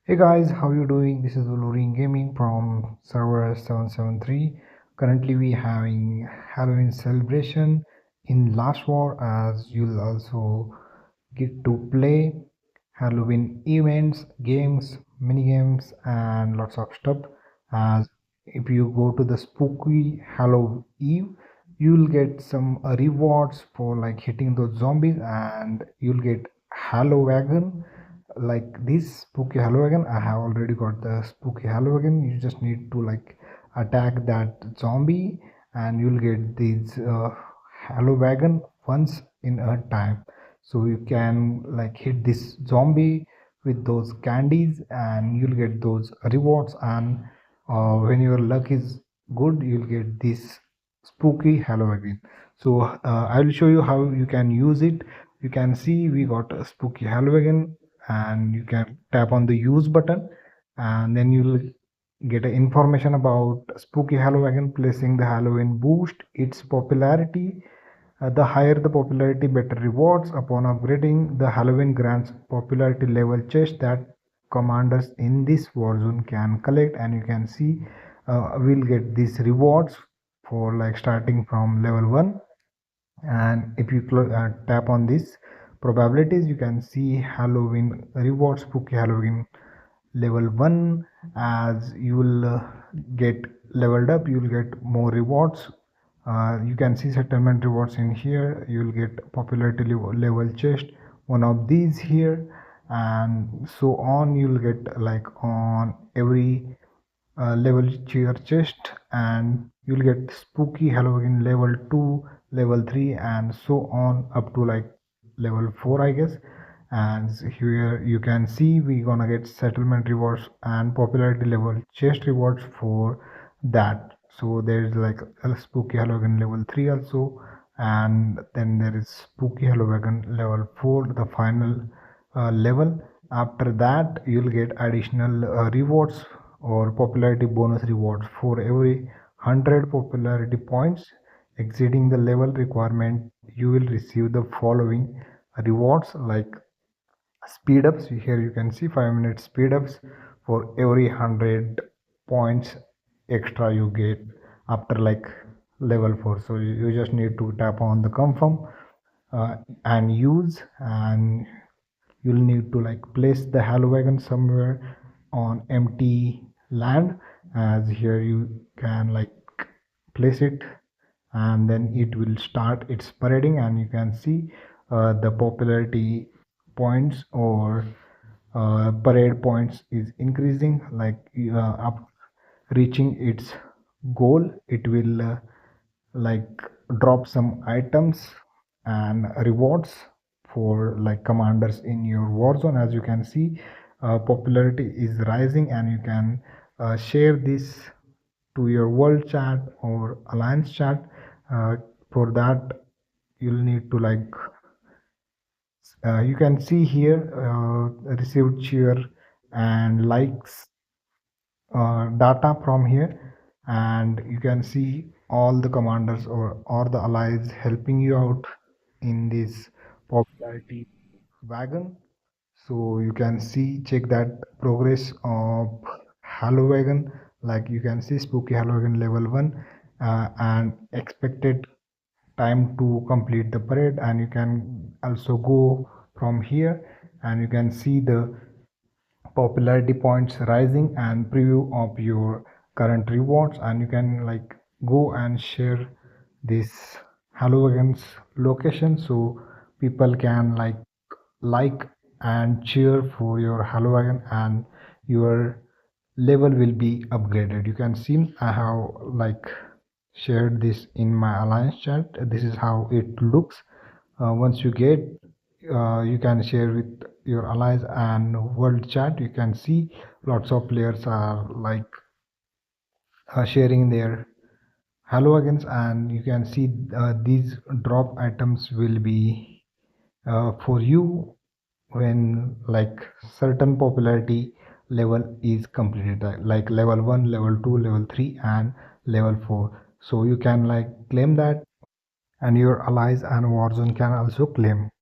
Hey guys, how you doing? This is Ulurin Gaming from server 773. Currently we having Halloween celebration in Last War, as you'll also get to play Halloween events, games, mini games, and lots of stuff. As if you go to the Spooky Halloween Eve, you'll get some rewards for like hitting those zombies, and you'll get Hallowagon like this spooky Hallowagon. I have already got the spooky Hallowagon. You just need to like attack that zombie and you'll get these Hallowagon once in a time. So you can like hit this zombie with those candies and you'll get those rewards, and when your luck is good you'll get this spooky Hallowagon. So I will show you how you can use it. You can see we got a spooky Hallowagon, and you can tap on the use button and then you'll get information about spooky Hallowagon. Placing the Halloween boost its popularity. The higher the popularity, better rewards. Upon upgrading, the Halloween grants popularity level chest that commanders in this war zone can collect, and you can see we'll get these rewards for like starting from level 1. And if you tap on this probabilities, you can see Halloween rewards, spooky Halloween level 1. As you will get leveled up, you will get more rewards. You can see settlement rewards in here. You will get popularity level chest, one of these here, and so on. You will get like on every level cheer chest, and you'll get spooky Halloween level 2, level 3, and so on up to like level 4, I guess. And here you can see we gonna get settlement rewards and popularity level chest rewards for that. So there's like a spooky Halloween level 3 also, and then there is spooky Halloween level 4, the final level. After that you'll get additional rewards or popularity bonus rewards. For every 100 popularity points exceeding the level requirement, you will receive the following rewards like Speedups. Here you can see 5-minute speedups for every 100 points extra you get after like level 4. So you just need to tap on the confirm and use, and you'll need to like place the Hallowagon somewhere on empty land. As here you can like place it, and then it will start its parading, and you can see the popularity points or parade points is increasing. Like up reaching its goal, it will like drop some items and rewards for like commanders in your war zone. As you can see, popularity is rising, and you can share this to your world chat or alliance chat. For that you'll need to like you can see here received cheer and likes data from here, and you can see all the commanders or the allies helping you out in this popularity wagon. So you can see, check that progress of Hallowagon. Like you can see spooky Hallowagon level 1 and expected time to complete the parade. And you can also go from here and you can see the popularity points rising and preview of your current rewards, and you can like go and share this Hallowagon's location so people can like and cheer for your Hallowagon, and your level will be upgraded. You can see I have like shared this in my alliance chat. This is how it looks once you get you can share with your allies and world chat. You can see lots of players are like sharing their Hallowagons, and you can see these drop items will be for you when like certain popularity level is completed, like level 1, level 2, level 3, and level 4. So you can like claim that, and your allies and warzone can also claim.